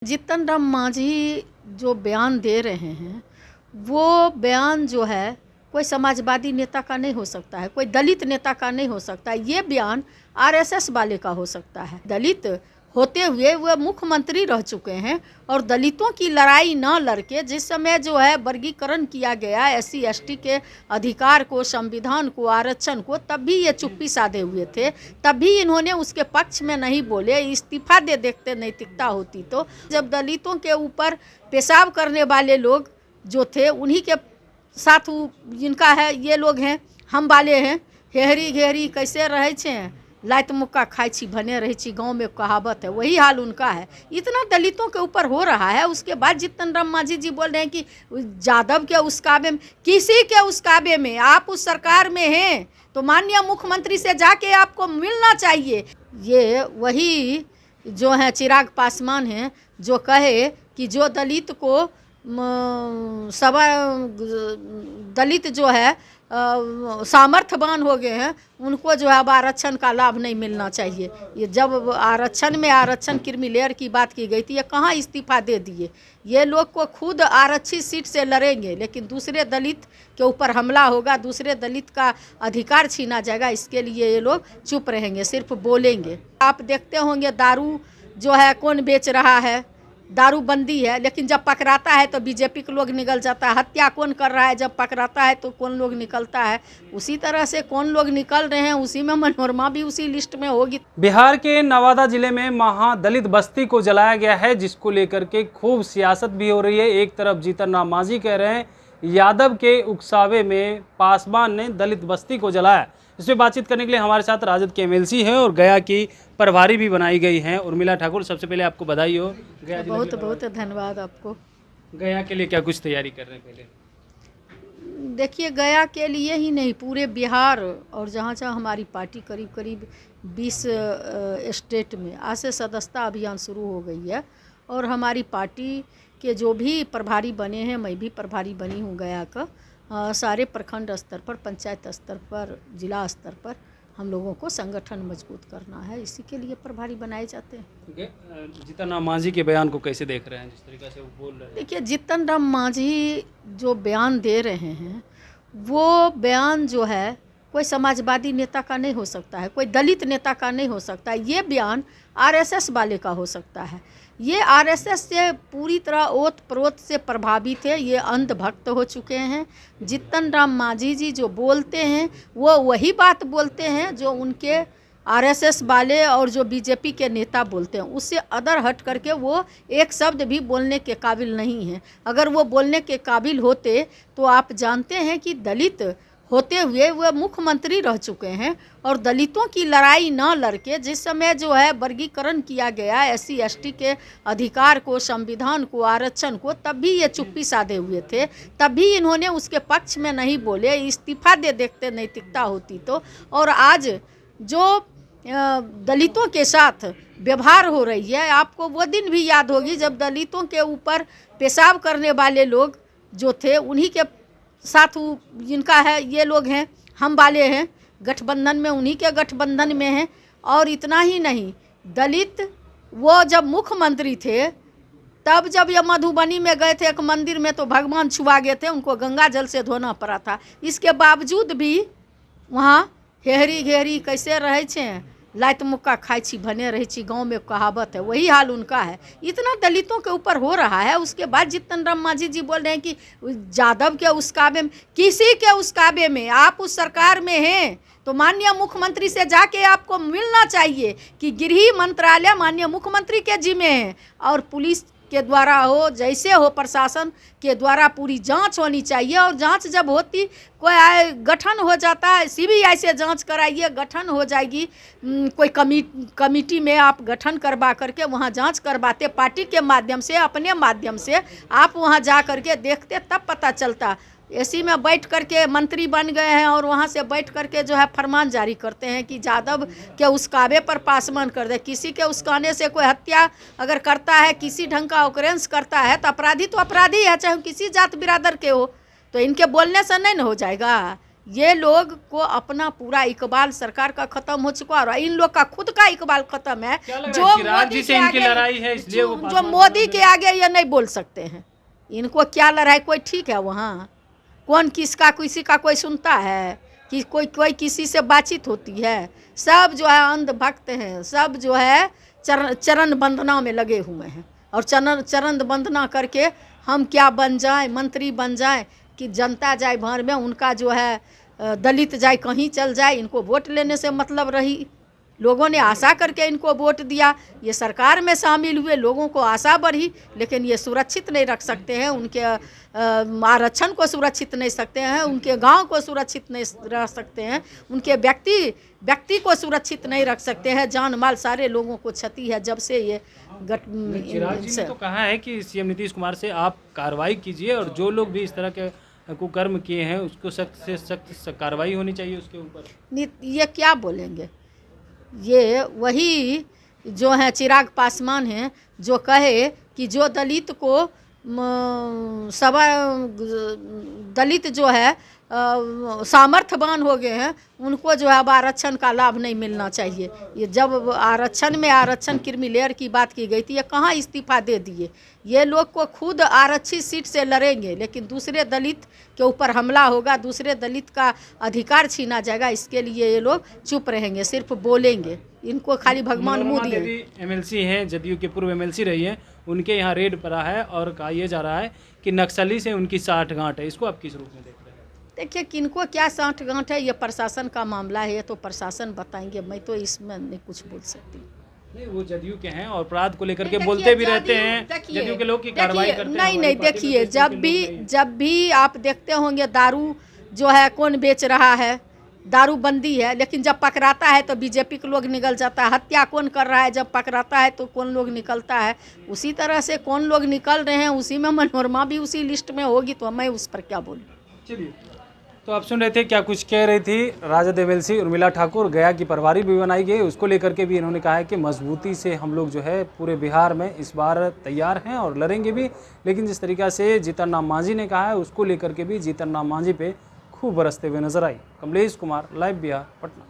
जीतन राम मांझी जो बयान दे रहे हैं वो बयान जो है कोई समाजवादी नेता का नहीं हो सकता है, कोई दलित नेता का नहीं हो सकता है। ये बयान आरएसएस वाले का हो सकता है। दलित होते हुए वह मुख्यमंत्री रह चुके हैं और दलितों की लड़ाई न लड़के जिस समय जो है वर्गीकरण किया गया एससी एसटी के अधिकार को, संविधान को, आरक्षण को, तब भी ये चुप्पी साधे हुए थे। तब भी इन्होंने उसके पक्ष में नहीं बोले, इस्तीफा दे देखते नैतिकता होती तो। जब दलितों के ऊपर पेशाब करने वाले लोग जो थे उन्हीं के साथ जिनका है ये लोग हैं, हम वाले हैं, हेहरी घेहरी कैसे रहे छे, लाइत मुक्का खाई छी भने रही छी, गाँव में कहावत है, वही हाल उनका है। इतना दलितों के ऊपर हो रहा है। उसके बाद जीतन राम मांझी जी बोल रहे हैं कि यादव के उस्काबे में, किसी के उस्काबे में, आप उस सरकार में हैं तो माननीय मुख्यमंत्री से जाके आपको मिलना चाहिए। ये वही जो है चिराग पासवान हैं जो कहे कि जो दलित को दलित जो है सामर्थ्यवान हो गए हैं उनको जो है अब आरक्षण का लाभ नहीं मिलना चाहिए। ये जब आरक्षण क्रीमी लेयर की बात की गई थी, ये कहाँ इस्तीफा दे दिए। ये लोग को खुद आरक्षित सीट से लड़ेंगे लेकिन दूसरे दलित के ऊपर हमला होगा, दूसरे दलित का अधिकार छीना जाएगा, इसके लिए ये लोग चुप रहेंगे, सिर्फ बोलेंगे। आप देखते होंगे दारू जो है कौन बेच रहा है, दारू बंदी है, लेकिन जब पकड़ाता है तो बीजेपी के लोग निकल जाता है। हत्या कौन कर रहा है, जब पकड़ाता है तो कौन लोग निकलता है। उसी तरह से कौन लोग निकल रहे हैं, उसी में मनोरमा भी उसी लिस्ट में होगी। बिहार के नवादा जिले में महादलित बस्ती को जलाया गया है, जिसको लेकर के खूब सियासत भी हो रही है। एक तरफ जीतन राम मांझी कह रहे हैं यादव के उकसावे में पासवान ने दलित बस्ती को जलाया। इस पर बातचीत करने के लिए हमारे साथ राजद के एमएलसी हैं और गया की प्रभारी भी बनाई गई हैं उर्मिला ठाकुर। सबसे पहले आपको बधाई हो। गया बहुत बहुत धन्यवाद आपको। गया के लिए क्या कुछ तैयारी कर रहे हैं? पहले देखिए, गया के लिए ही नहीं, पूरे बिहार और जहाँ जहाँ हमारी पार्टी करीब करीब 20 स्टेट में आज से सदस्यता अभियान शुरू हो गई है और हमारी पार्टी के जो भी प्रभारी बने हैं, मैं भी प्रभारी बनी हूँ गया का। सारे प्रखंड स्तर पर, पंचायत स्तर पर, जिला स्तर पर हम लोगों को संगठन मजबूत करना है, इसी के लिए प्रभारी बनाए जाते हैं। जीतन राम मांझी के बयान को कैसे देख रहे हैं, जिस तरीके से वो बोल रहे हैं? देखिए, जीतन राम मांझी जो बयान दे रहे हैं वो बयान जो है कोई समाजवादी नेता का नहीं हो सकता है, कोई दलित नेता का नहीं हो सकता है। ये बयान आरएसएस वाले का हो सकता है। ये आरएसएस से पूरी तरह ओत प्रोत से प्रभावित है, ये अंधभक्त हो चुके हैं। जीतन राम मांझी जी जो बोलते हैं वो वही बात बोलते हैं जो उनके आरएसएस वाले और जो बीजेपी के नेता बोलते हैं, उससे अदर हट करके वो एक शब्द भी बोलने के काबिल नहीं हैं। अगर वो बोलने के काबिल होते तो आप जानते हैं कि दलित होते हुए वह मुख्यमंत्री रह चुके हैं और दलितों की लड़ाई न लड़के जिस समय जो है वर्गीकरण किया गया एससी एसटी के अधिकार को, संविधान को, आरक्षण को, तब भी ये चुप्पी साधे हुए थे। तब भी इन्होंने उसके पक्ष में नहीं बोले, इस्तीफा दे देखते नैतिकता होती तो। और आज जो दलितों के साथ व्यवहार हो रही है, आपको वो दिन भी याद होगी जब दलितों के ऊपर पेशाब करने वाले लोग जो थे उन्हीं के साथ जिनका है ये लोग हैं, हम वाले हैं, गठबंधन में, उन्हीं के गठबंधन में हैं। और इतना ही नहीं, दलित वो जब मुख्यमंत्री थे तब जब ये मधुबनी में गए थे एक मंदिर में तो भगवान छुआ गए थे, उनको गंगा जल से धोना पड़ा था। इसके बावजूद भी वहाँ हेहरी घेहरी कैसे रहे छे, लाइत मुक्का खाई छी भने रही छी, गाँव में कहावत है, वही हाल उनका है। इतना दलितों के ऊपर हो रहा है। उसके बाद जीतन राम मांझी जी बोल रहे हैं कि यादव के उस्काबे में, किसी के उस्काबे में, आप उस सरकार में हैं तो माननीय मुख्यमंत्री से जाके आपको मिलना चाहिए कि गृह मंत्रालय माननीय मुख्यमंत्री के जिम्मे है और पुलिस के द्वारा हो, जैसे हो, प्रशासन के द्वारा पूरी जांच होनी चाहिए। और जांच जब होती, कोई गठन हो जाता है, सीबीआई से जांच कराइए, गठन हो जाएगी, कोई कमेटी में आप गठन करवा करके वहां जांच करवाते, पार्टी के माध्यम से, अपने माध्यम से आप वहां जा करके देखते, तब पता चलता। एसी में बैठ करके मंत्री बन गए हैं और वहाँ से बैठ करके जो है फरमान जारी करते हैं कि यादव के उस्कावे पर पासवान कर दे। किसी के उस्काने से कोई हत्या अगर करता है, किसी ढंग का ऑकरेंस करता है तो अपराधी है, चाहे किसी जात बिरादर के हो, तो इनके बोलने से नहीं न हो जाएगा। ये लोग को अपना पूरा इकबाल सरकार का खत्म हो चुका और इन लोग का खुद का इकबाल खत्म है। जो चिराग जी से इनकी लड़ाई है, इसलिए वो जो मोदी के आगे ये नहीं बोल सकते हैं। इनको क्या लड़ाई, कोई ठीक है वहाँ? कौन किसका किसी का कोई सुनता है कि कोई किसी से बातचीत होती है? सब जो है अंधभक्त हैं, सब जो है चरण वंदना में लगे हुए हैं और चरण वंदना करके हम क्या बन जाए, मंत्री बन जाए कि जनता जाए भर में, उनका जो है दलित जाए कहीं चल जाए, इनको वोट लेने से मतलब रही। लोगों ने आशा करके इनको वोट दिया, ये सरकार में शामिल हुए, लोगों को आशा बढ़ी, लेकिन ये सुरक्षित नहीं रख सकते हैं, उनके आरक्षण को सुरक्षित नहीं सकते हैं, उनके गांव को सुरक्षित नहीं रख सकते हैं, उनके व्यक्ति को सुरक्षित नहीं रख सकते हैं। जान माल सारे लोगों को क्षति है जब से ये चिराग जी ने तो कहा है कि सीएम नीतीश कुमार से आप कार्रवाई कीजिए और जो लोग भी इस तरह के कुकर्म किए हैं उसको सख्त से सख्त कार्रवाई होनी चाहिए उसके ऊपर। ये क्या बोलेंगे? ये वही जो है चिराग पासवान हैं जो कहे कि जो दलित को दलित जो है सामर्थ्यवान हो गए हैं उनको जो है अब आरक्षण का लाभ नहीं मिलना चाहिए। ये जब आरक्षण क्रीमी लेयर की बात की गई थी, ये कहाँ इस्तीफा दे दिए? ये लोग को खुद आरक्षित सीट से लड़ेंगे, लेकिन दूसरे दलित के ऊपर हमला होगा, दूसरे दलित का अधिकार छीना जाएगा, इसके लिए ये लोग चुप रहेंगे, सिर्फ बोलेंगे। इनको खाली भगवान मुँह दिए। एमएलसी हैं, जदयू के पूर्व एमएलसी रही हैं, उनके यहाँ रेड पड़ा है और कहा यह जा रहा है कि नक्सली से उनकी साठगांठ है। इसको आप किस रूप में देख रहे हैं? देखिए, किनको क्या साठगांठ है, ये प्रशासन का मामला है, ये तो प्रशासन बताएंगे, मैं तो इसमें नहीं कुछ बोल सकती। नहीं, वो जदयू के हैं और अपराध को लेकर के बोलते भी रहते हैं, जदयू के लोग की कार्रवाई करते हैं। नहीं, देखिए, जब भी आप देखते होंगे दारू जो है कौन बेच रहा है, दारू बंदी है, लेकिन जब पकड़ाता है तो बीजेपी के लोग निकल जाता है। हत्या कौन कर रहा है, जब पकड़ाता है तो कौन लोग निकलता है। उसी तरह से कौन लोग निकल रहे हैं, उसी में मनोरमा भी उसी लिस्ट में होगी, तो मैं उस पर क्या बोलूँ। चलिए, तो आप सुन रहे थे क्या कुछ कह रही थी राजद एमएलसी उर्मिला ठाकुर। गया की प्रभारी भी बनाई गई, उसको लेकर के भी इन्होंने कहा है कि मजबूती से हम लोग जो है पूरे बिहार में इस बार तैयार हैं और लड़ेंगे भी। लेकिन जिस तरीक़ा से जीतन राम मांझी ने कहा है, उसको लेकर के भी जीतन राम मांझी पे खूब बरसते हुए नजर आई। कमलेश कुमार, लाइव बिहार, पटना।